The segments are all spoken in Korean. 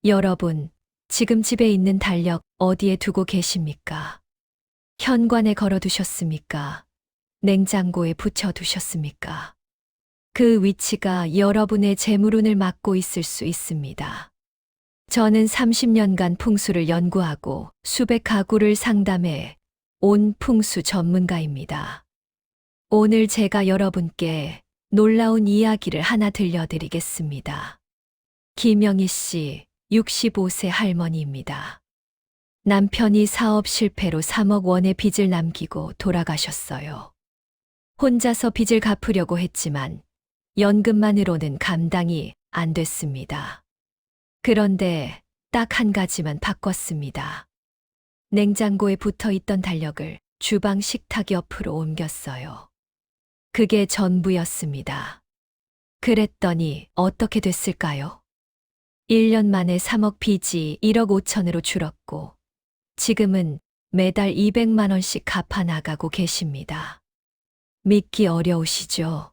여러분, 지금 집에 있는 달력 어디에 두고 계십니까? 현관에 걸어두셨습니까? 냉장고에 붙여두셨습니까? 그 위치가 여러분의 재물운을 막고 있을 수 있습니다. 저는 30년간 풍수를 연구하고 수백 가구를 상담해 온 풍수 전문가입니다. 오늘 제가 여러분께 놀라운 이야기를 하나 들려드리겠습니다. 김영희 씨, 65세 할머니입니다. 남편이 사업 실패로 3억 원의 빚을 남기고 돌아가셨어요. 혼자서 빚을 갚으려고 했지만 연금만으로는 감당이 안 됐습니다. 그런데 딱 한 가지만 바꿨습니다. 냉장고에 붙어 있던 달력을 주방 식탁 옆으로 옮겼어요. 그게 전부였습니다. 그랬더니 어떻게 됐을까요? 1년 만에 3억 빚이 1억 5천으로 줄었고 지금은 매달 200만 원씩 갚아 나가고 계십니다. 믿기 어려우시죠?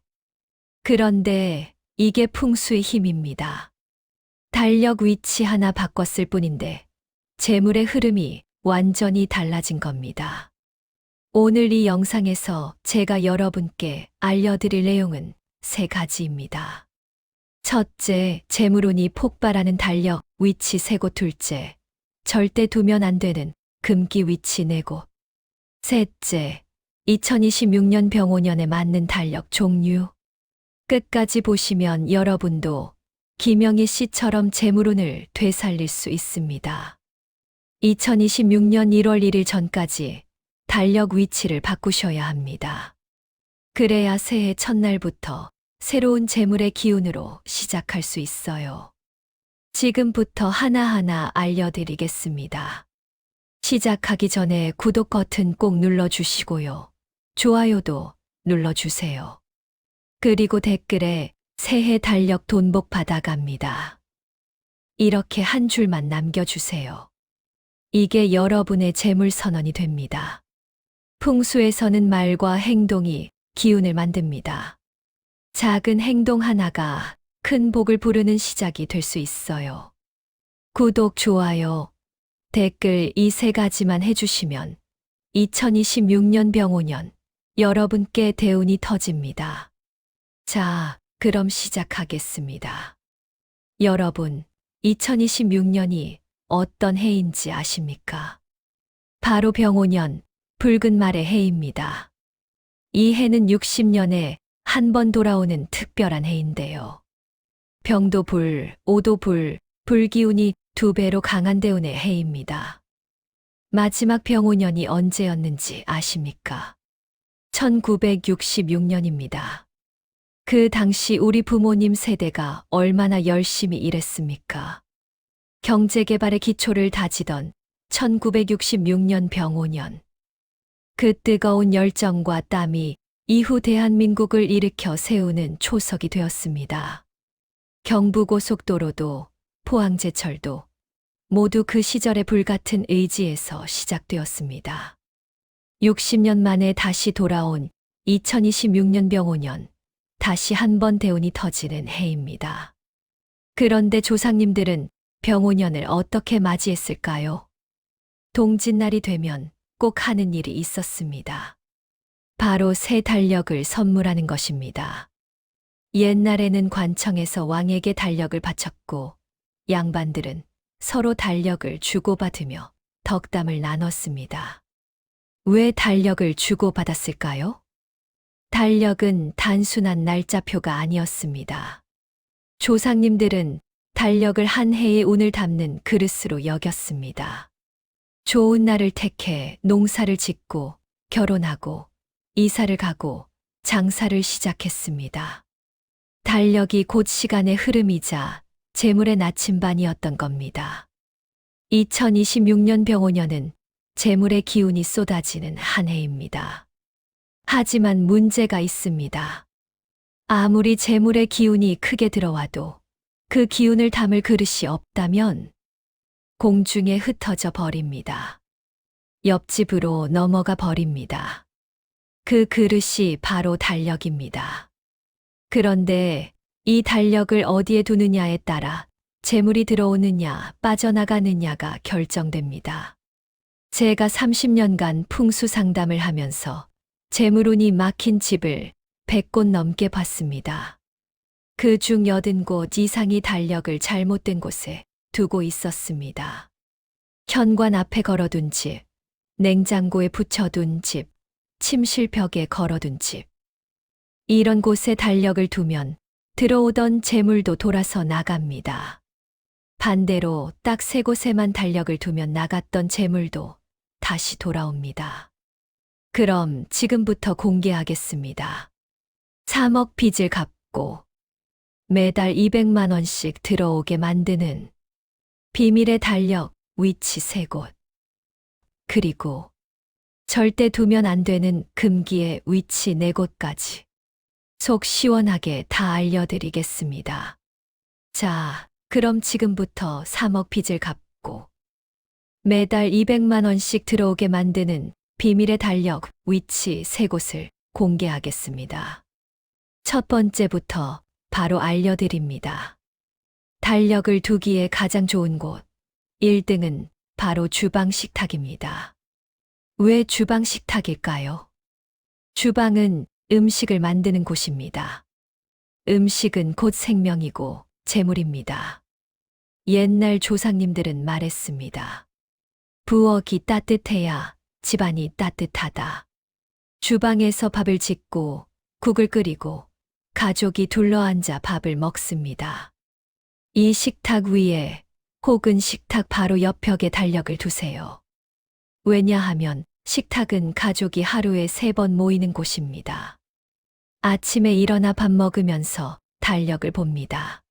그런데 이게 풍수의 힘입니다. 달력 위치 하나 바꿨을 뿐인데 재물의 흐름이 완전히 달라진 겁니다. 오늘 이 영상에서 제가 여러분께 알려드릴 내용은 3가지입니다. 첫째, 재물운이 폭발하는 달력 위치 3곳. 둘째, 절대 두면 안 되는 금기 위치 4곳. 셋째, 2026년 병오년에 맞는 달력 종류. 끝까지 보시면 여러분도 김영희 씨처럼 재물운을 되살릴 수 있습니다. 2026년 1월 1일 전까지 달력 위치를 바꾸셔야 합니다. 그래야 새해 첫날부터 새로운 재물의 기운으로 시작할 수 있어요. 지금부터 하나하나 알려드리겠습니다. 시작하기 전에 구독 버튼 꼭 눌러주시고요. 좋아요도 눌러주세요. 그리고 댓글에 새해 달력 돈복 받아갑니다. 이렇게 한 줄만 남겨주세요. 이게 여러분의 재물 선언이 됩니다. 풍수에서는 말과 행동이 기운을 만듭니다. 작은 행동 하나가 큰 복을 부르는 시작이 될 수 있어요. 구독, 좋아요, 댓글 이 3가지만 해주시면 2026년 병오년 여러분께 대운이 터집니다. 자, 그럼 시작하겠습니다. 여러분, 2026년이 어떤 해인지 아십니까? 바로 병오년, 붉은 말의 해입니다. 이 해는 60년에 한 번 돌아오는 특별한 해인데요. 병도 불, 오도 불, 불기운이 2배로 강한 대운의 해입니다. 마지막 병오년이 언제였는지 아십니까? 1966년입니다. 그 당시 우리 부모님 세대가 얼마나 열심히 일했습니까? 경제개발의 기초를 다지던 1966년 병오년. 그 뜨거운 열정과 땀이 이후 대한민국을 일으켜 세우는 초석이 되었습니다. 경부고속도로도 포항제철도 모두 그 시절의 불같은 의지에서 시작되었습니다. 60년 만에 다시 돌아온 2026년 병오년, 다시 한 번 대운이 터지는 해입니다. 그런데 조상님들은 병오년을 어떻게 맞이했을까요? 동짓날이 되면 꼭 하는 일이 있었습니다. 바로 새 달력을 선물하는 것입니다. 옛날에는 관청에서 왕에게 달력을 바쳤고 양반들은 서로 달력을 주고받으며 덕담을 나눴습니다. 왜 달력을 주고받았을까요? 달력은 단순한 날짜표가 아니었습니다. 조상님들은 달력을 한 해의 운을 담는 그릇으로 여겼습니다. 좋은 날을 택해 농사를 짓고 결혼하고 이사를 가고 장사를 시작했습니다. 달력이 곧 시간의 흐름이자 재물의 나침반이었던 겁니다. 2026년 병오년은 재물의 기운이 쏟아지는 한 해입니다. 하지만 문제가 있습니다. 아무리 재물의 기운이 크게 들어와도 그 기운을 담을 그릇이 없다면 공중에 흩어져 버립니다. 옆집으로 넘어가 버립니다. 그 그릇이 바로 달력입니다. 그런데 이 달력을 어디에 두느냐에 따라 재물이 들어오느냐 빠져나가느냐가 결정됩니다. 제가 30년간 풍수 상담을 하면서 재물운이 막힌 집을 100곳 넘게 봤습니다. 그중 80곳 이상이 달력을 잘못된 곳에 두고 있었습니다. 현관 앞에 걸어둔 집, 냉장고에 붙여둔 집, 침실벽에 걸어둔 집. 이런 곳에 달력을 두면 들어오던 재물도 돌아서 나갑니다. 반대로 딱 3곳에만 달력을 두면 나갔던 재물도 다시 돌아옵니다. 그럼 지금부터 공개하겠습니다. 3억 빚을 갚고 매달 200만 원씩 들어오게 만드는 비밀의 달력 위치 3곳. 그리고 절대 두면 안 되는 금기의 위치 4곳까지 속 시원하게 다 알려드리겠습니다. 자, 그럼 지금부터 3억 빚을 갚고 매달 200만 원씩 들어오게 만드는 비밀의 달력 위치 3곳을 공개하겠습니다. 첫 번째부터 바로 알려드립니다. 달력을 두기에 가장 좋은 곳 1등은 바로 주방 식탁입니다. 왜 주방 식탁일까요? 주방은 음식을 만드는 곳입니다. 음식은 곧 생명이고 재물입니다. 옛날 조상님들은 말했습니다. 부엌이 따뜻해야 집안이 따뜻하다. 주방에서 밥을 짓고 국을 끓이고 가족이 둘러앉아 밥을 먹습니다. 이 식탁 위에 혹은 식탁 바로 옆 벽에 달력을 두세요. 왜냐하면 식탁은 가족이 하루에 3번 모이는 곳입니다. 아침에 일어나 밥 먹으면서 달력을 봅니다.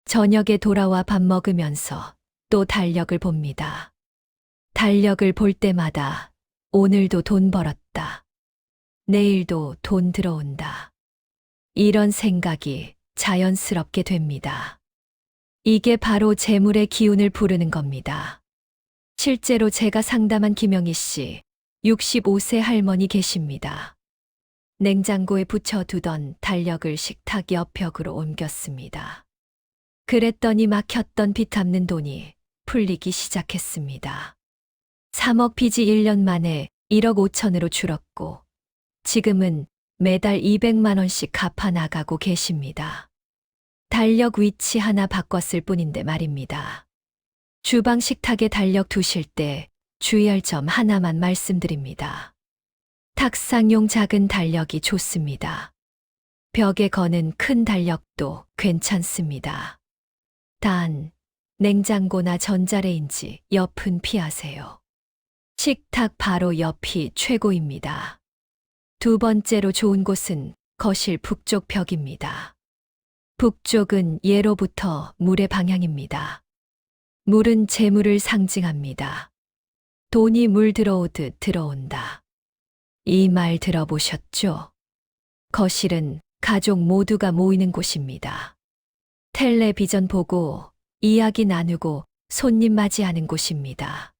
저녁에 돌아와 밥 먹으면서 또 달력을 봅니다. 달력을 볼 때마다 오늘도 돈 벌었다. 내일도 돈 들어온다. 이런 생각이 자연스럽게 됩니다. 이게 바로 재물의 기운을 부르는 겁니다. 실제로 제가 상담한 김영희 씨, 65세 할머니 계십니다. 냉장고에 붙여두던 달력을 식탁 옆 벽으로 옮겼습니다. 그랬더니 막혔던 빚 갚는 돈이 풀리기 시작했습니다. 3억 빚이 1년 만에 1억 5천으로 줄었고 지금은 매달 200만 원씩 갚아 나가고 계십니다. 달력 위치 하나 바꿨을 뿐인데 말입니다. 주방 식탁에 달력 두실 때 주의할 점 하나만 말씀드립니다. 탁상용 작은 달력이 좋습니다. 벽에 거는 큰 달력도 괜찮습니다. 단, 냉장고나 전자레인지 옆은 피하세요. 식탁 바로 옆이 최고입니다. 두 번째로 좋은 곳은 거실 북쪽 벽입니다. 북쪽은 예로부터 물의 방향입니다. 물은 재물을 상징합니다. 돈이 물 들어오듯 들어온다. 이 말 들어보셨죠? 거실은 가족 모두가 모이는 곳입니다. 텔레비전 보고 이야기 나누고 손님 맞이하는 곳입니다.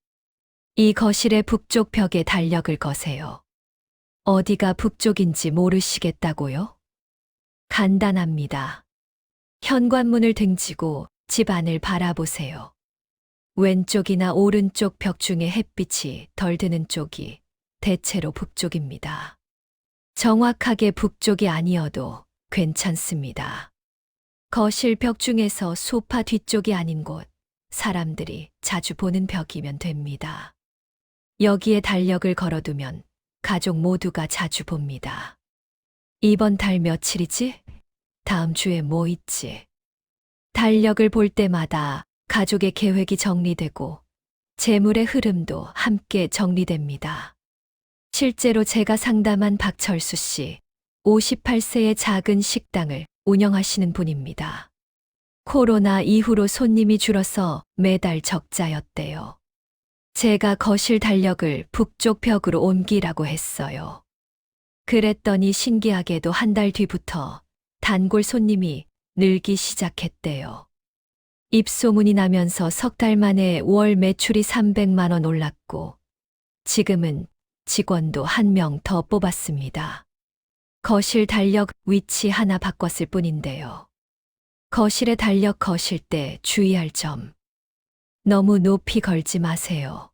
이 거실의 북쪽 벽에 달력을 거세요. 어디가 북쪽인지 모르시겠다고요? 간단합니다. 현관문을 등지고 집 안을 바라보세요. 왼쪽이나 오른쪽 벽 중에 햇빛이 덜 드는 쪽이 대체로 북쪽입니다. 정확하게 북쪽이 아니어도 괜찮습니다. 거실 벽 중에서 소파 뒤쪽이 아닌 곳, 사람들이 자주 보는 벽이면 됩니다. 여기에 달력을 걸어두면 가족 모두가 자주 봅니다. 이번 달 며칠이지? 다음 주에 뭐 있지? 달력을 볼 때마다 가족의 계획이 정리되고 재물의 흐름도 함께 정리됩니다. 실제로 제가 상담한 박철수 씨, 58세의 작은 식당을 운영하시는 분입니다. 코로나 이후로 손님이 줄어서 매달 적자였대요. 제가 거실 달력을 북쪽 벽으로 옮기라고 했어요. 그랬더니 신기하게도 한 달 뒤부터 단골 손님이 늘기 시작했대요. 입소문이 나면서 석 달 만에 월 매출이 300만 원 올랐고 지금은 직원도 1명 더 뽑았습니다. 거실 달력 위치 하나 바꿨을 뿐인데요. 거실에 달력 거실 때 주의할 점. 너무 높이 걸지 마세요.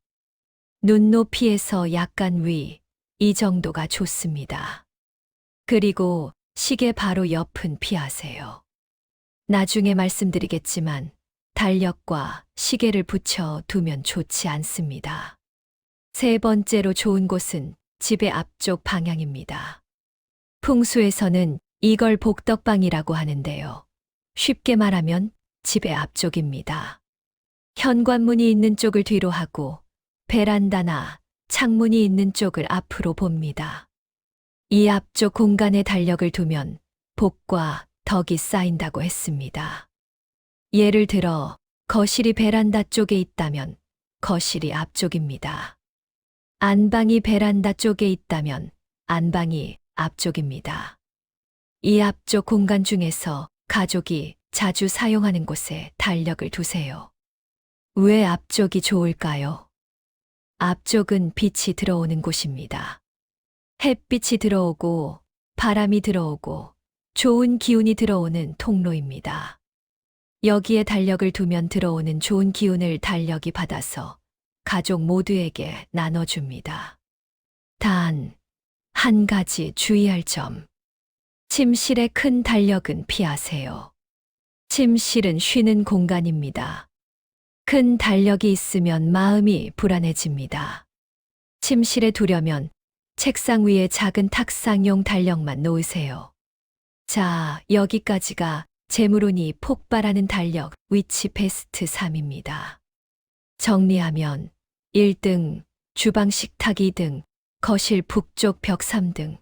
눈높이에서 약간 위, 이 정도가 좋습니다. 그리고 시계 바로 옆은 피하세요. 나중에 말씀드리겠지만 달력과 시계를 붙여 두면 좋지 않습니다. 세 번째로 좋은 곳은 집의 앞쪽 방향입니다. 풍수에서는 이걸 복덕방이라고 하는데요. 쉽게 말하면 집의 앞쪽입니다. 현관문이 있는 쪽을 뒤로 하고 베란다나 창문이 있는 쪽을 앞으로 봅니다. 이 앞쪽 공간에 달력을 두면 복과 덕이 쌓인다고 했습니다. 예를 들어 거실이 베란다 쪽에 있다면 거실이 앞쪽입니다. 안방이 베란다 쪽에 있다면 안방이 앞쪽입니다. 이 앞쪽 공간 중에서 가족이 자주 사용하는 곳에 달력을 두세요. 왜 앞쪽이 좋을까요? 앞쪽은 빛이 들어오는 곳입니다. 햇빛이 들어오고 바람이 들어오고 좋은 기운이 들어오는 통로입니다. 여기에 달력을 두면 들어오는 좋은 기운을 달력이 받아서 가족 모두에게 나눠줍니다. 단, 한 가지 주의할 점. 침실의 큰 달력은 피하세요. 침실은 쉬는 공간입니다. 큰 달력이 있으면 마음이 불안해집니다. 침실에 두려면 책상 위에 작은 탁상용 달력만 놓으세요. 자, 여기까지가 재물운이 폭발하는 달력 위치 베스트 3입니다. 정리하면 1등, 주방 식탁 2등, 거실 북쪽 벽 3등,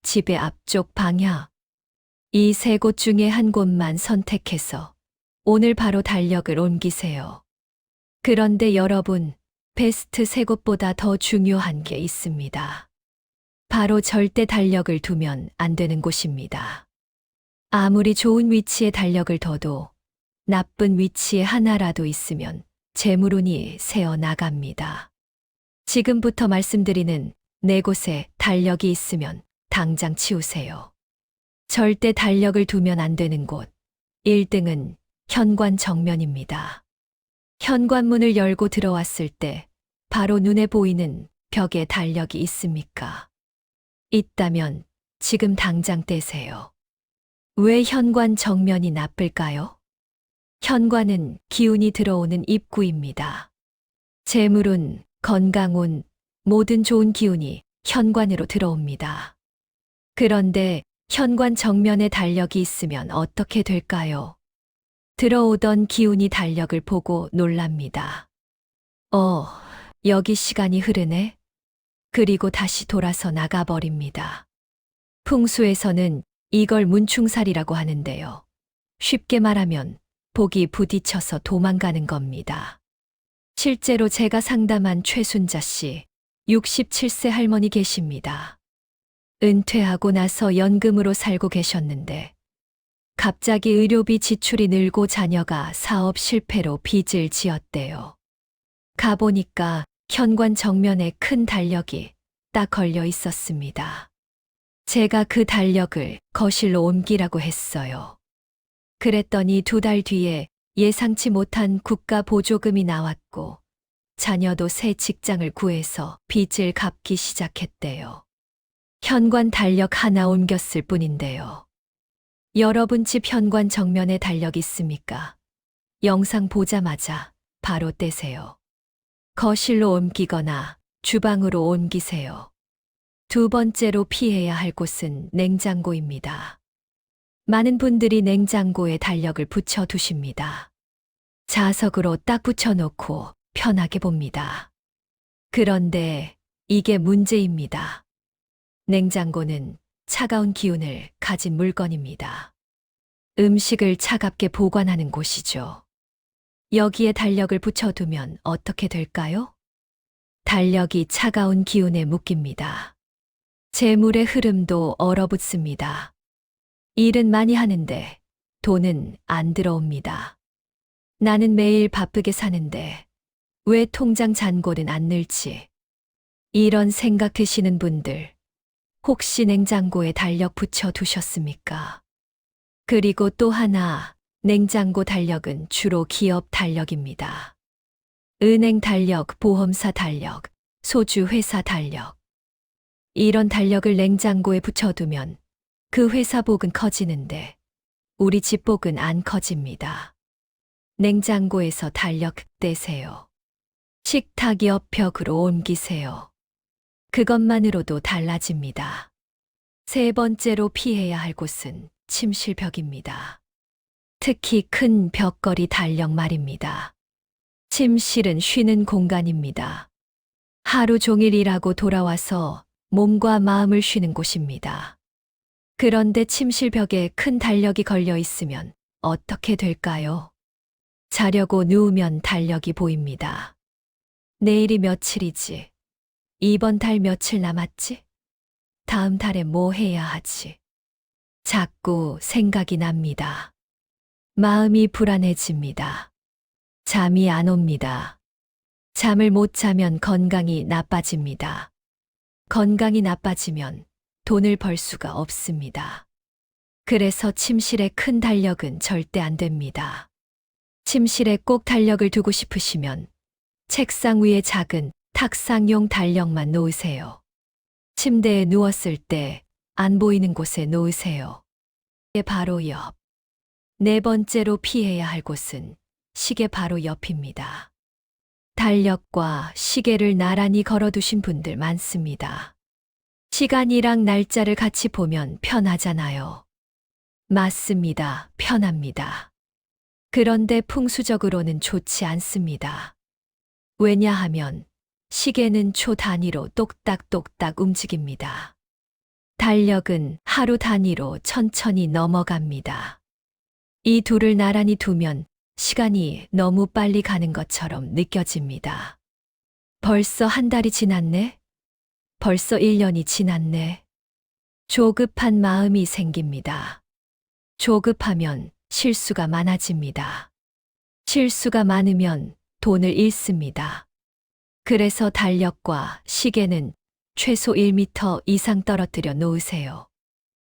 집의 앞쪽 방향. 이 세 곳 중에 한 곳만 선택해서 오늘 바로 달력을 옮기세요. 그런데 여러분, 베스트 세 곳보다 더 중요한 게 있습니다. 바로 절대 달력을 두면 안 되는 곳입니다. 아무리 좋은 위치에 달력을 둬도 나쁜 위치에 하나라도 있으면 재물운이 새어 나갑니다. 지금부터 말씀드리는 네 곳에 달력이 있으면 당장 치우세요. 절대 달력을 두면 안 되는 곳. 1등은 현관 정면입니다. 현관문을 열고 들어왔을 때 바로 눈에 보이는 벽에 달력이 있습니까? 있다면 지금 당장 떼세요. 왜 현관 정면이 나쁠까요? 현관은 기운이 들어오는 입구입니다. 재물운, 건강운, 모든 좋은 기운이 현관으로 들어옵니다. 그런데 현관 정면에 달력이 있으면 어떻게 될까요? 들어오던 기운이 달력을 보고 놀랍니다. 여기 시간이 흐르네? 그리고 다시 돌아서 나가버립니다. 풍수에서는 이걸 문충살이라고 하는데요. 쉽게 말하면 복이 부딪혀서 도망가는 겁니다. 실제로 제가 상담한 최순자 씨, 67세 할머니 계십니다. 은퇴하고 나서 연금으로 살고 계셨는데 갑자기 의료비 지출이 늘고 자녀가 사업 실패로 빚을 지었대요. 가보니까 현관 정면에 큰 달력이 딱 걸려 있었습니다. 제가 그 달력을 거실로 옮기라고 했어요. 그랬더니 2달 뒤에 예상치 못한 국가 보조금이 나왔고 자녀도 새 직장을 구해서 빚을 갚기 시작했대요. 현관 달력 하나 옮겼을 뿐인데요. 여러분 집 현관 정면에 달력 있습니까? 영상 보자마자 바로 떼세요. 거실로 옮기거나 주방으로 옮기세요. 두 번째로 피해야 할 곳은 냉장고입니다. 많은 분들이 냉장고에 달력을 붙여 두십니다. 자석으로 딱 붙여놓고 편하게 봅니다. 그런데 이게 문제입니다. 냉장고는 차가운 기운을 가진 물건입니다. 음식을 차갑게 보관하는 곳이죠. 여기에 달력을 붙여두면 어떻게 될까요? 달력이 차가운 기운에 묶입니다. 재물의 흐름도 얼어붙습니다. 일은 많이 하는데 돈은 안 들어옵니다. 나는 매일 바쁘게 사는데 왜 통장 잔고는 안 늘지? 이런 생각 드시는 분들, 혹시 냉장고에 달력 붙여 두셨습니까? 그리고 또 하나, 냉장고 달력은 주로 기업 달력입니다. 은행 달력, 보험사 달력, 소주 회사 달력. 이런 달력을 냉장고에 붙여두면 그 회사 복은 커지는데 우리 집 복은 안 커집니다. 냉장고에서 달력 떼세요. 식탁 옆 벽으로 옮기세요. 그것만으로도 달라집니다. 세 번째로 피해야 할 곳은 침실벽입니다. 특히 큰 벽걸이 달력 말입니다. 침실은 쉬는 공간입니다. 하루 종일 일하고 돌아와서 몸과 마음을 쉬는 곳입니다. 그런데 침실벽에 큰 달력이 걸려 있으면 어떻게 될까요? 자려고 누우면 달력이 보입니다. 내일이 며칠이지? 이번 달 며칠 남았지? 다음 달에 뭐 해야 하지? 자꾸 생각이 납니다. 마음이 불안해집니다. 잠이 안 옵니다. 잠을 못 자면 건강이 나빠집니다. 건강이 나빠지면 돈을 벌 수가 없습니다. 그래서 침실에 큰 달력은 절대 안 됩니다. 침실에 꼭 달력을 두고 싶으시면 책상 위에 작은 탁상용 달력만 놓으세요. 침대에 누웠을 때 안 보이는 곳에 놓으세요. 바로 옆. 네 번째로 피해야 할 곳은 시계 바로 옆입니다. 달력과 시계를 나란히 걸어두신 분들 많습니다. 시간이랑 날짜를 같이 보면 편하잖아요. 맞습니다. 편합니다. 그런데 풍수적으로는 좋지 않습니다. 왜냐하면 시계는 초 단위로 똑딱똑딱 움직입니다. 달력은 하루 단위로 천천히 넘어갑니다. 이 둘을 나란히 두면 시간이 너무 빨리 가는 것처럼 느껴집니다. 벌써 한 달이 지났네? 벌써 1년이 지났네. 조급한 마음이 생깁니다. 조급하면 실수가 많아집니다. 실수가 많으면 돈을 잃습니다. 그래서 달력과 시계는 최소 1m 이상 떨어뜨려 놓으세요.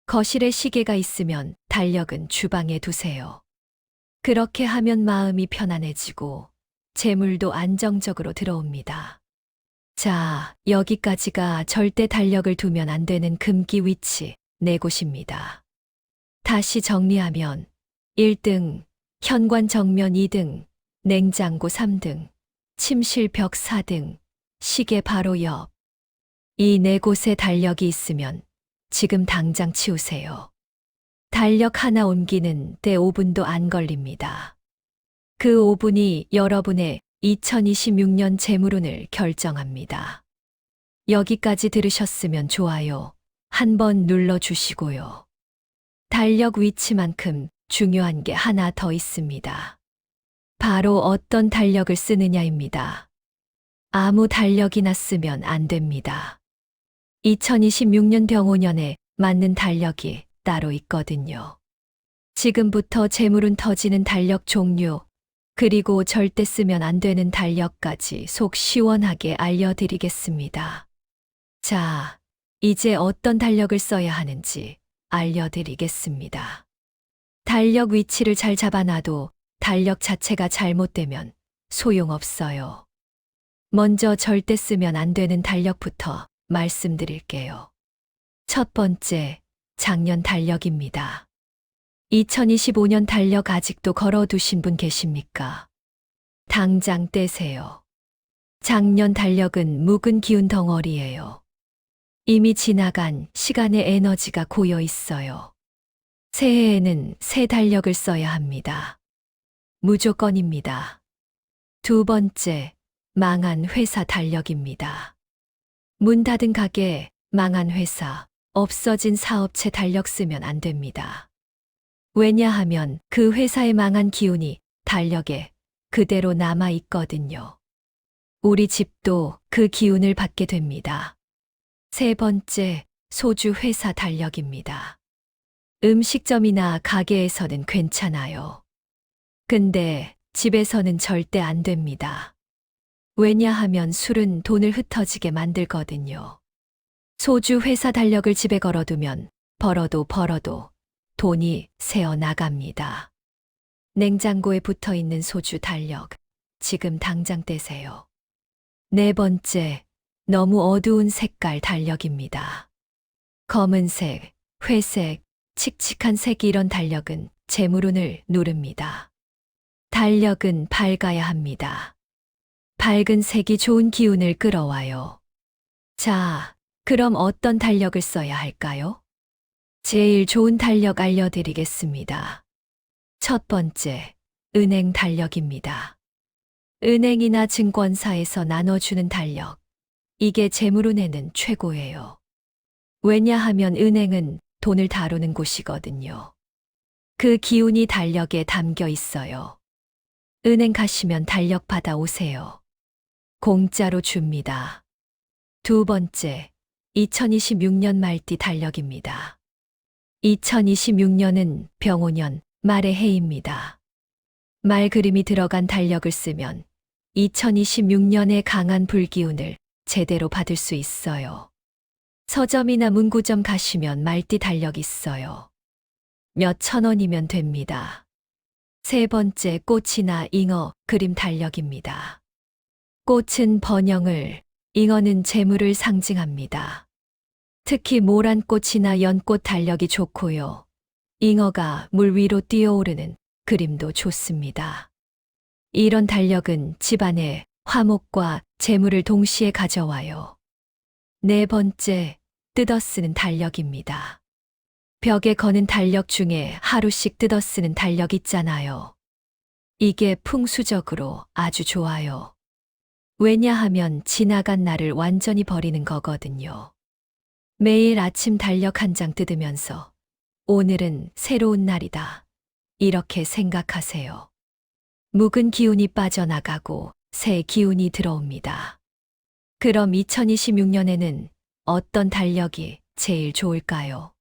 거실에 시계가 있으면 달력은 주방에 두세요. 그렇게 하면 마음이 편안해지고 재물도 안정적으로 들어옵니다. 자, 여기까지가 절대 달력을 두면 안 되는 금기 위치 네 곳입니다. 다시 정리하면 1등, 현관 정면 2등, 냉장고 3등, 침실 벽 4등, 시계 바로 옆. 이 네 곳에 달력이 있으면 지금 당장 치우세요. 달력 하나 옮기는 데 5분도 안 걸립니다. 그 5분이 여러분의 2026년 재물운을 결정합니다. 여기까지 들으셨으면 좋아요 한번 눌러주시고요. 달력 위치만큼 중요한 게 하나 더 있습니다. 바로 어떤 달력을 쓰느냐입니다. 아무 달력이나 쓰면 안 됩니다. 2026년 병오년에 맞는 달력이 따로 있거든요. 지금부터 재물운 터지는 달력 종류, 그리고 절대 쓰면 안 되는 달력까지 속 시원하게 알려드리겠습니다. 자, 이제 어떤 달력을 써야 하는지 알려드리겠습니다. 달력 위치를 잘 잡아놔도 달력 자체가 잘못되면 소용없어요. 먼저 절대 쓰면 안 되는 달력부터 말씀드릴게요. 첫 번째, 작년 달력입니다. 2025년 달력 아직도 걸어두신 분 계십니까? 당장 떼세요. 작년 달력은 묵은 기운 덩어리예요. 이미 지나간 시간의 에너지가 고여 있어요. 새해에는 새 달력을 써야 합니다. 무조건입니다. 두 번째, 망한 회사 달력입니다. 문 닫은 가게, 망한 회사, 없어진 사업체 달력 쓰면 안 됩니다. 왜냐하면 그 회사의 망한 기운이 달력에 그대로 남아 있거든요. 우리 집도 그 기운을 받게 됩니다. 세 번째, 소주 회사 달력입니다. 음식점이나 가게에서는 괜찮아요. 근데 집에서는 절대 안 됩니다. 왜냐하면 술은 돈을 흩어지게 만들거든요. 소주 회사 달력을 집에 걸어두면 벌어도 돈이 새어 나갑니다. 냉장고에 붙어 있는 소주 달력. 지금 당장 떼세요. 네 번째, 너무 어두운 색깔 달력입니다. 검은색, 회색, 칙칙한 색 이런 달력은 재물운을 누릅니다. 달력은 밝아야 합니다. 밝은 색이 좋은 기운을 끌어와요. 자, 그럼 어떤 달력을 써야 할까요? 제일 좋은 달력 알려드리겠습니다. 첫 번째, 은행 달력입니다. 은행이나 증권사에서 나눠주는 달력. 이게 재물운에는 최고예요. 왜냐하면 은행은 돈을 다루는 곳이거든요. 그 기운이 달력에 담겨 있어요. 은행 가시면 달력 받아 오세요. 공짜로 줍니다. 두 번째, 2026년 말띠 달력입니다. 2026년은 병오년 말의 해입니다. 말 그림이 들어간 달력을 쓰면 2026년의 강한 불기운을 제대로 받을 수 있어요. 서점이나 문구점 가시면 말띠 달력 있어요. 몇 천 원이면 됩니다. 세 번째, 꽃이나 잉어 그림 달력입니다. 꽃은 번영을, 잉어는 재물을 상징합니다. 특히 모란 꽃이나 연꽃 달력이 좋고요. 잉어가 물 위로 뛰어오르는 그림도 좋습니다. 이런 달력은 집안에 화목과 재물을 동시에 가져와요. 네 번째, 뜯어 쓰는 달력입니다. 벽에 거는 달력 중에 하루씩 뜯어 쓰는 달력 있잖아요. 이게 풍수적으로 아주 좋아요. 왜냐하면 지나간 날을 완전히 버리는 거거든요. 매일 아침 달력 한 장 뜯으면서 오늘은 새로운 날이다. 이렇게 생각하세요. 묵은 기운이 빠져나가고 새 기운이 들어옵니다. 그럼 2026년에는 어떤 달력이 제일 좋을까요?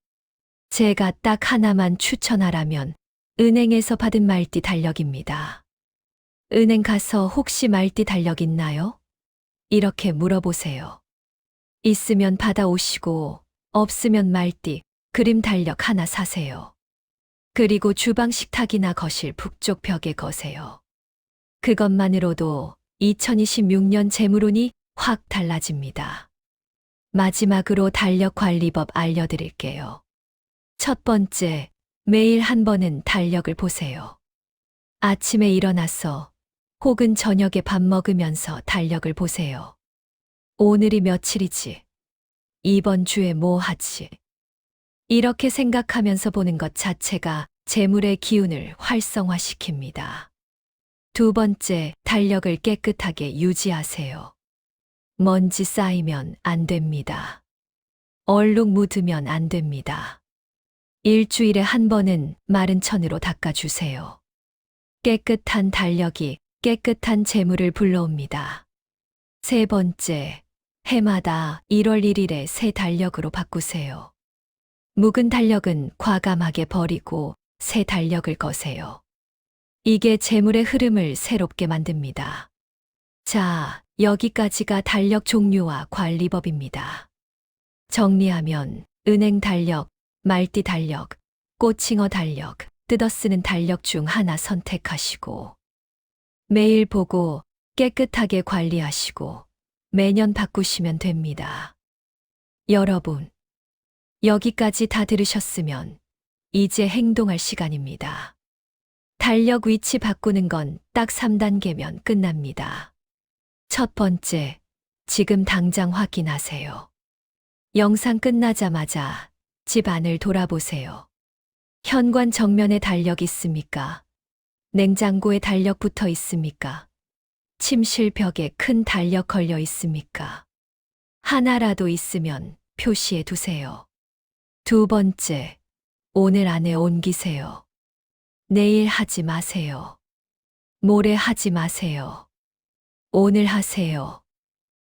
제가 딱 하나만 추천하라면 은행에서 받은 말띠 달력입니다. 은행 가서 혹시 말띠 달력 있나요? 이렇게 물어보세요. 있으면 받아오시고 없으면 말띠, 그림 달력 하나 사세요. 그리고 주방 식탁이나 거실 북쪽 벽에 거세요. 그것만으로도 2026년 재물운이 확 달라집니다. 마지막으로 달력 관리법 알려드릴게요. 첫 번째, 매일 한 번은 달력을 보세요. 아침에 일어나서 혹은 저녁에 밥 먹으면서 달력을 보세요. 오늘이 며칠이지? 이번 주에 뭐 하지? 이렇게 생각하면서 보는 것 자체가 재물의 기운을 활성화시킵니다. 두 번째, 달력을 깨끗하게 유지하세요. 먼지 쌓이면 안 됩니다. 얼룩 묻으면 안 됩니다. 일주일에 한 번은 마른 천으로 닦아주세요. 깨끗한 달력이 깨끗한 재물을 불러옵니다. 세 번째, 해마다 1월 1일에 새 달력으로 바꾸세요. 묵은 달력은 과감하게 버리고 새 달력을 거세요. 이게 재물의 흐름을 새롭게 만듭니다. 자, 여기까지가 달력 종류와 관리법입니다. 정리하면 은행 달력, 말띠 달력, 꽃잉어 달력, 뜯어 쓰는 달력 중 하나 선택하시고 매일 보고 깨끗하게 관리하시고 매년 바꾸시면 됩니다. 여러분, 여기까지 다 들으셨으면 이제 행동할 시간입니다. 달력 위치 바꾸는 건 딱 3단계면 끝납니다. 첫 번째, 지금 당장 확인하세요. 영상 끝나자마자 집 안을 돌아보세요. 현관 정면에 달력 있습니까? 냉장고에 달력 붙어 있습니까? 침실 벽에 큰 달력 걸려 있습니까? 하나라도 있으면 표시해 두세요. 두 번째, 오늘 안에 옮기세요. 내일 하지 마세요. 모레 하지 마세요. 오늘 하세요.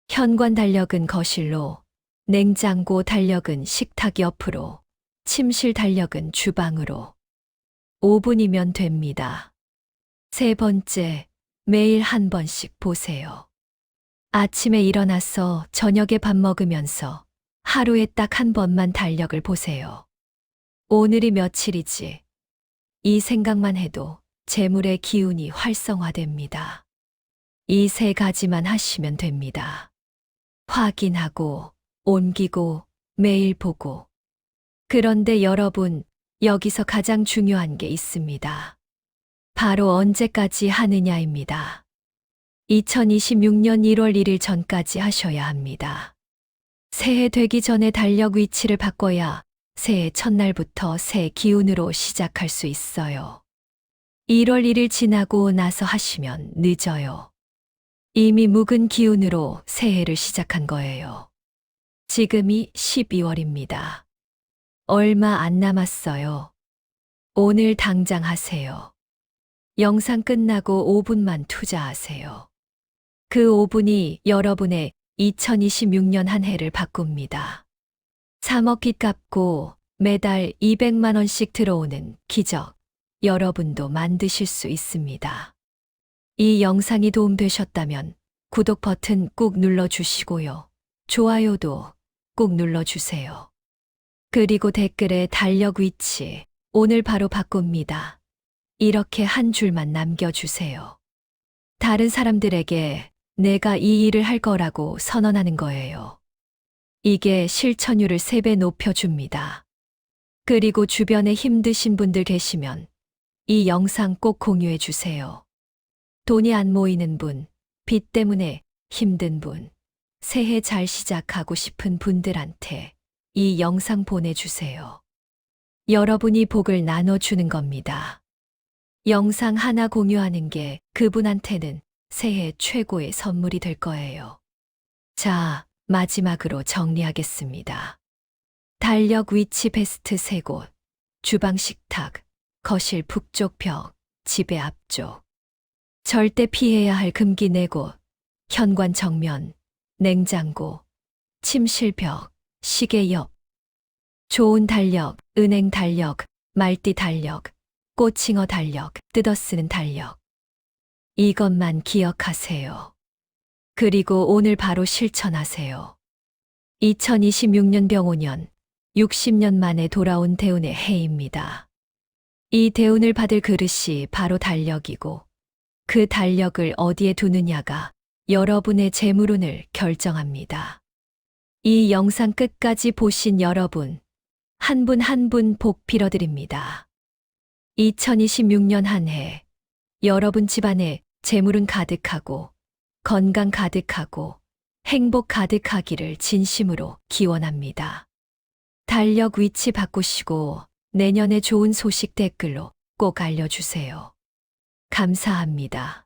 현관 달력은 거실로, 냉장고 달력은 식탁 옆으로, 침실 달력은 주방으로. 5분이면 됩니다. 세 번째, 매일 한 번씩 보세요. 아침에 일어나서 저녁에 밥 먹으면서 하루에 딱 한 번만 달력을 보세요. 오늘이 며칠이지? 이 생각만 해도 재물의 기운이 활성화됩니다. 이 세 가지만 하시면 됩니다. 확인하고, 옮기고, 매일 보고. 그런데 여러분, 여기서 가장 중요한 게 있습니다. 바로 언제까지 하느냐입니다. 2026년 1월 1일 전까지 하셔야 합니다. 새해 되기 전에 달력 위치를 바꿔야 새해 첫날부터 새 기운으로 시작할 수 있어요. 1월 1일 지나고 나서 하시면 늦어요. 이미 묵은 기운으로 새해를 시작한 거예요. 지금이 12월입니다. 얼마 안 남았어요. 오늘 당장 하세요. 영상 끝나고 5분만 투자하세요. 그 5분이 여러분의 2026년 한 해를 바꿉니다. 3억 빚 갚고 매달 200만 원씩 들어오는 기적, 여러분도 만드실 수 있습니다. 이 영상이 도움되셨다면 구독 버튼 꾹 눌러주시고요. 좋아요도 꾹 눌러주세요. 그리고 댓글에 달력 위치, 오늘 바로 바꿉니다. 이렇게 한 줄만 남겨주세요. 다른 사람들에게 내가 이 일을 할 거라고 선언하는 거예요. 이게 실천율을 3배 높여줍니다. 그리고 주변에 힘드신 분들 계시면 이 영상 꼭 공유해 주세요. 돈이 안 모이는 분, 빚 때문에 힘든 분, 새해 잘 시작하고 싶은 분들한테 이 영상 보내주세요. 여러분이 복을 나눠주는 겁니다. 영상 하나 공유하는 게 그분한테는 새해 최고의 선물이 될 거예요. 자, 마지막으로 정리하겠습니다. 달력 위치 베스트 3곳, 주방 식탁, 거실 북쪽 벽, 집의 앞쪽. 절대 피해야 할 금기 4곳, 현관 정면, 냉장고, 침실 벽, 시계 옆. 좋은 달력, 은행 달력, 말띠 달력, 꼬칭어 달력, 뜯어쓰는 달력. 이것만 기억하세요. 그리고 오늘 바로 실천하세요. 2026년 병오년, 60년 만에 돌아온 대운의 해입니다. 이 대운을 받을 그릇이 바로 달력이고 그 달력을 어디에 두느냐가 여러분의 재물운을 결정합니다. 이 영상 끝까지 보신 여러분, 한 분 한 분 복 빌어드립니다. 2026년 한 해, 여러분 집안에 재물운 가득하고 건강 가득하고 행복 가득하기를 진심으로 기원합니다. 달력 위치 바꾸시고 내년에 좋은 소식 댓글로 꼭 알려주세요. 감사합니다.